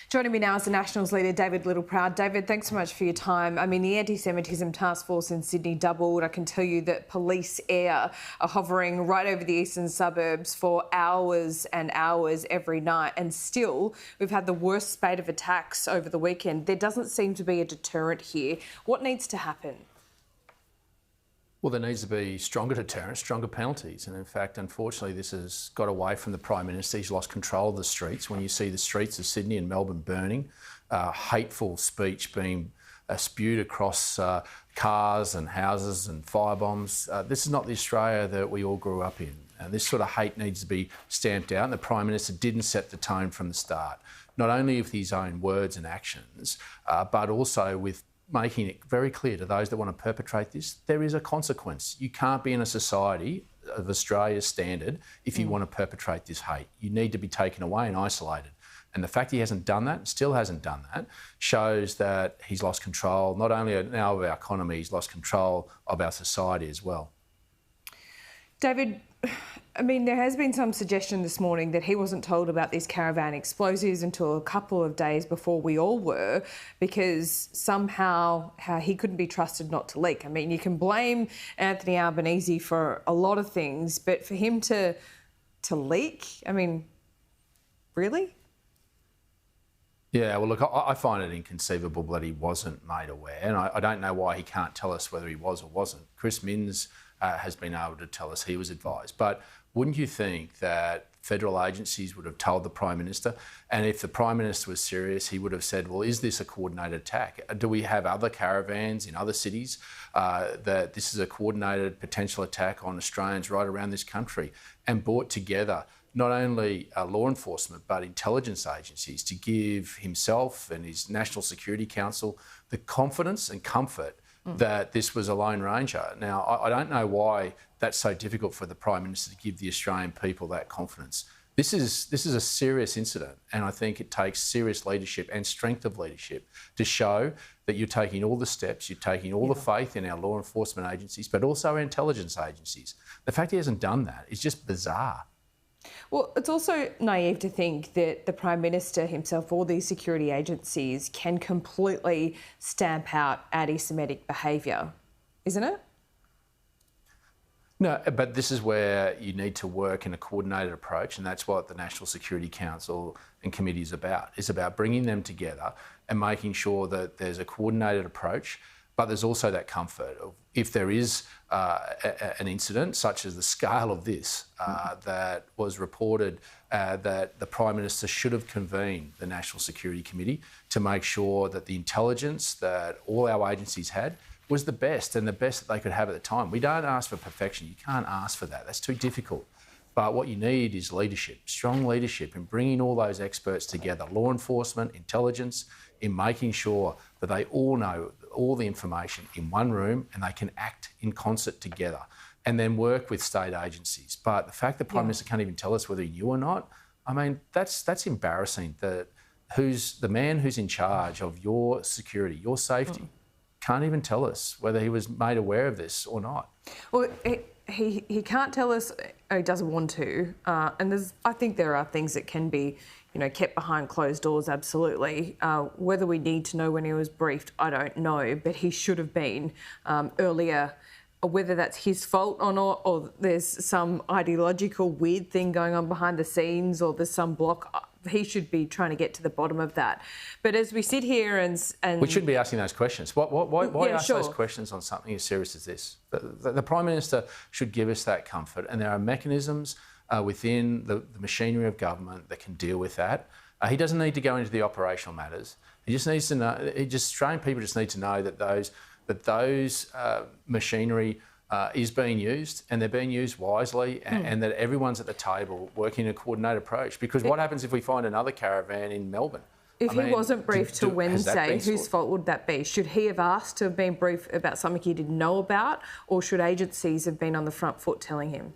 Joining me now is the Nationals leader, David Littleproud. David, thanks so much for your time. I mean, the anti-Semitism task force in Sydney doubled. I can tell you that police air are hovering right over the eastern suburbs for hours and hours every night. And still, we've had the worst spate of attacks over the weekend. There doesn't seem to be a deterrent here. What needs to happen? Well, there needs to be stronger deterrents, stronger penalties. And in fact, unfortunately, this has got away from the Prime Minister. He's lost control of the streets. When you see the streets of Sydney and Melbourne burning, hateful speech being spewed across cars and houses and firebombs, this is not the Australia that we all grew up in. This sort of hate needs to be stamped out, and the Prime Minister didn't set the tone from the start, not only with his own words and actions, but also with making it very clear to those that want to perpetrate this, there is a consequence. You can't be in a society of Australia's standard if you want to perpetrate this hate. You need to be taken away and isolated. And the fact he hasn't done that, still hasn't done that, shows that he's lost control, not only now of our economy, he's lost control of our society as well. David, I mean, there has been some suggestion this morning that he wasn't told about these caravan explosives until a couple of days before we all were, because somehow he couldn't be trusted not to leak. I mean, you can blame Anthony Albanese for a lot of things, but for him to leak, I mean, really? Yeah, well, look, I find it inconceivable that he wasn't made aware, and I don't know why he can't tell us whether he was or wasn't. Chris Minns has been able to tell us he was advised. But wouldn't you think that federal agencies would have told the Prime Minister? And if the Prime Minister was serious, he would have said, well, is this a coordinated attack? Do we have other caravans in other cities that this is a coordinated potential attack on Australians right around this country, and brought together not only law enforcement but intelligence agencies to give himself and his National Security Council the confidence and comfort that this was a Lone Ranger. Now, I don't know why that's so difficult for the Prime Minister to give the Australian people that confidence. This is a serious incident, and I think it takes serious leadership and strength of leadership to show that you're taking all the steps, you're taking all the faith in our law enforcement agencies, but also our intelligence agencies. The fact he hasn't done that is just bizarre. Well, it's also naive to think that the Prime Minister himself or these security agencies can completely stamp out anti-Semitic behaviour, isn't it? No, but this is where you need to work in a coordinated approach, and that's what the National Security Council and Committee is about. It's about bringing them together and making sure that there's a coordinated approach, but there's also that comfort of if there is an incident, such as the scale of this, that was reported, that the Prime Minister should have convened the National Security Committee to make sure that the intelligence that all our agencies had was the best, and the best that they could have at the time. We don't ask for perfection. You can't ask for that. That's too difficult. But what you need is leadership, strong leadership in bringing all those experts together, law enforcement, intelligence, in making sure that they all know all the information in one room and they can act in concert together and then work with state agencies. But the fact that the Prime Minister can't even tell us whether he knew or not, I mean, that's embarrassing. That the man who's in charge of your security, your safety, can't even tell us whether he was made aware of this or not. Well, he can't tell us, or he doesn't want to, and I think there are things that can be, kept behind closed doors, absolutely. Whether we need to know when he was briefed, I don't know, but he should have been earlier. Whether that's his fault or not, or there's some ideological weird thing going on behind the scenes, or there's some block, he should be trying to get to the bottom of that. But as we sit here and we shouldn't be asking those questions. Why ask those questions on something as serious as this? The Prime Minister should give us that comfort, and there are mechanisms within the machinery of government that can deal with that. He doesn't need to go into the operational matters. He just needs to know. Australian people just need to know that those machinery is being used, and they're being used wisely, and that everyone's at the table working in a coordinated approach. Because what happens if we find another caravan in Melbourne? If he wasn't briefed till Wednesday, whose fault would that be? Should he have asked to have been briefed about something he didn't know about, or should agencies have been on the front foot telling him?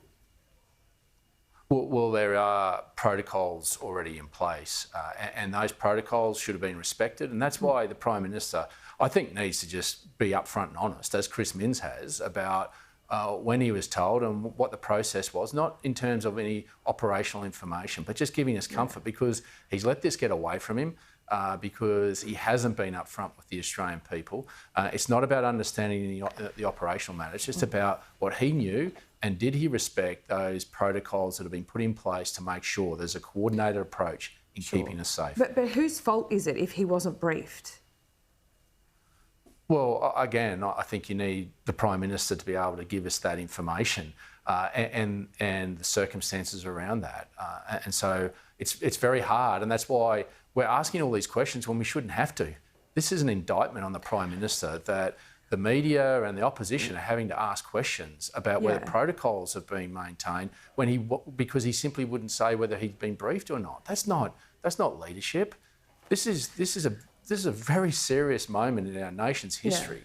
Well, there are protocols already in place, and those protocols should have been respected, and that's why the Prime Minister, I think, needs to just be upfront and honest, as Chris Minns has, about when he was told and what the process was, not in terms of any operational information, but just giving us comfort, because he's let this get away from him. because he hasn't been upfront with the Australian people. It's not about understanding the operational matter. It's just about what he knew, and did he respect those protocols that have been put in place to make sure there's a coordinated approach in keeping us safe. But whose fault is it if he wasn't briefed? Well, again, I think you need the Prime Minister to be able to give us that information and the circumstances around that. And so it's very hard, and that's why we're asking all these questions when we shouldn't have to. This is an indictment on the Prime Minister that the media and the opposition are having to ask questions about whether protocols have been maintained because he simply wouldn't say whether he'd been briefed or not. That's not leadership. This is a very serious moment in our nation's history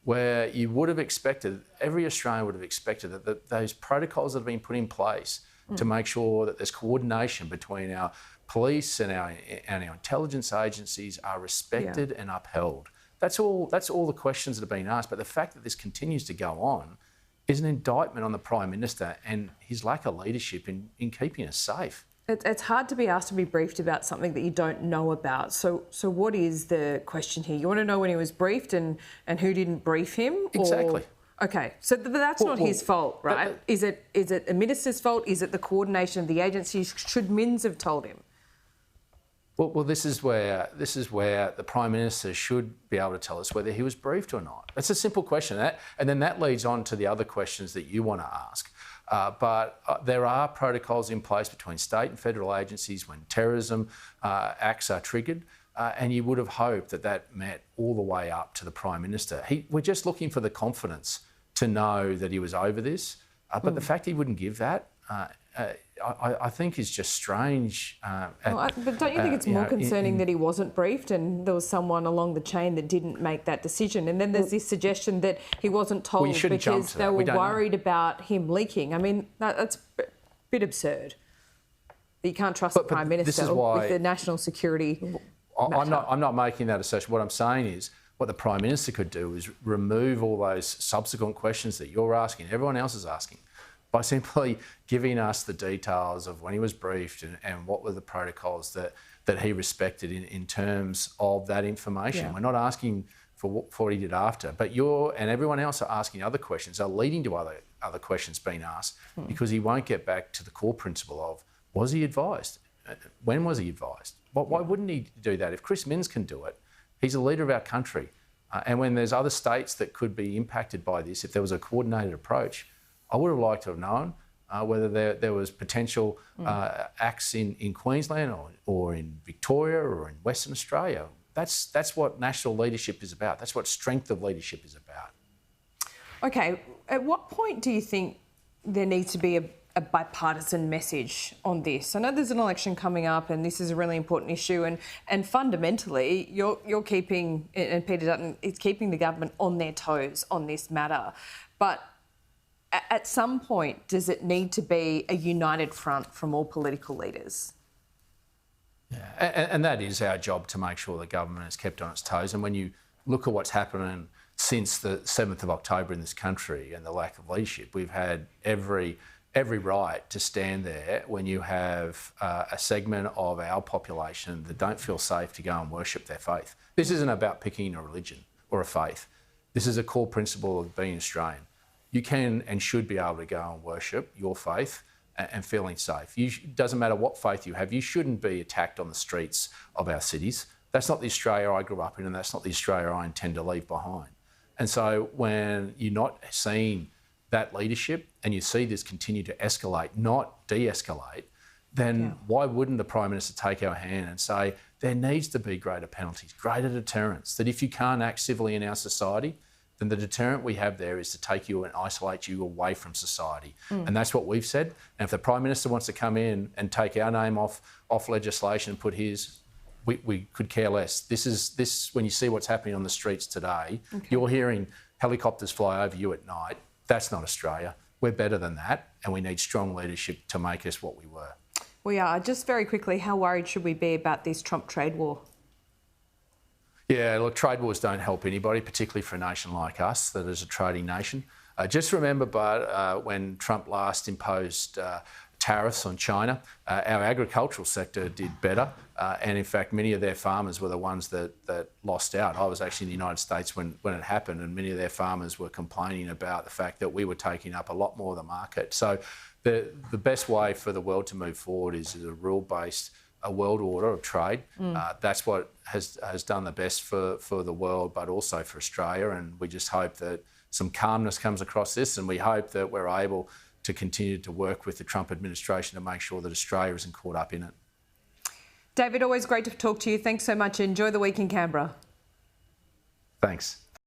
where you would have expected, every Australian would have expected that those protocols that have been put in place to make sure that there's coordination between our police and our intelligence agencies are respected and upheld. That's all the questions that have been asked. But the fact that this continues to go on is an indictment on the Prime Minister and his lack of leadership in keeping us safe. It's hard to be asked to be briefed about something that you don't know about. So what is the question here? You want to know when he was briefed and who didn't brief him? Exactly. Okay, so that's not his fault, right? Is it a minister's fault? Is it the coordination of the agencies? Should Mins have told him? Well, this is where the Prime Minister should be able to tell us whether he was briefed or not. It's a simple question, and then that leads on to the other questions that you want to ask. But there are protocols in place between state and federal agencies when terrorism acts are triggered, and you would have hoped that met all the way up to the Prime Minister. We're just looking for the confidence to know that he was over this, but the fact he wouldn't give that, I think is just strange. But don't you think it's more concerning that he wasn't briefed and there was someone along the chain that didn't make that decision? And then there's this suggestion that he wasn't told because they were worried about him leaking. I mean, that's a bit absurd. You can't trust the Prime Minister with the national security matter. I'm not making that assertion. What I'm saying is what the Prime Minister could do is remove all those subsequent questions that you're asking, everyone else is asking, by simply giving us the details of when he was briefed and what were the protocols that he respected in terms of that information. Yeah. We're not asking for what he did after, but and everyone else are asking other questions, are leading to other questions being asked because he won't get back to the core principle of, was he advised? When was he advised? Why wouldn't he do that? If Chris Minns can do it, he's the leader of our country. And when there's other states that could be impacted by this, if there was a coordinated approach, I would have liked to have known whether there was potential acts in Queensland or in Victoria or in Western Australia. That's what national leadership is about. That's what strength of leadership is about. Okay, at what point do you think there needs to be a bipartisan message on this? I know there's an election coming up and this is a really important issue and fundamentally you're keeping, and Peter Dutton is keeping the government on their toes on this matter. But at some point, does it need to be a united front from all political leaders? Yeah, and that is our job, to make sure the government is kept on its toes. And when you look at what's happening since the 7th of October in this country and the lack of leadership, we've had every right to stand there when you have a segment of our population that don't feel safe to go and worship their faith. This isn't about picking a religion or a faith. This is a core principle of being Australian. You can and should be able to go and worship your faith and feeling safe. It doesn't matter what faith you have, you shouldn't be attacked on the streets of our cities. That's not the Australia I grew up in, and that's not the Australia I intend to leave behind. And so when you're not seeing that leadership and you see this continue to escalate, not de-escalate, then why wouldn't the Prime Minister take our hand and say there needs to be greater penalties, greater deterrents, that if you can't act civilly in our society, then the deterrent we have there is to take you and isolate you away from society. And that's what we've said. And if the Prime Minister wants to come in and take our name off legislation and put his, we could care less. This when you see what's happening on the streets today, you're hearing helicopters fly over you at night. That's not Australia. We're better than that, and we need strong leadership to make us what we were. We are. Just very quickly, how worried should we be about this Trump trade war? Yeah, look, trade wars don't help anybody, particularly for a nation like us that is a trading nation. Just remember, when Trump last imposed tariffs on China, our agricultural sector did better. And in fact, many of their farmers were the ones that lost out. I was actually in the United States when it happened, and many of their farmers were complaining about the fact that we were taking up a lot more of the market. So the best way for the world to move forward is a rule-based a world order of trade. That's what has done the best for the world, but also for Australia. And we just hope that some calmness comes across this, and we hope that we're able to continue to work with the Trump administration to make sure that Australia isn't caught up in it. David, always great to talk to you. Thanks so much. Enjoy the week in Canberra. Thanks.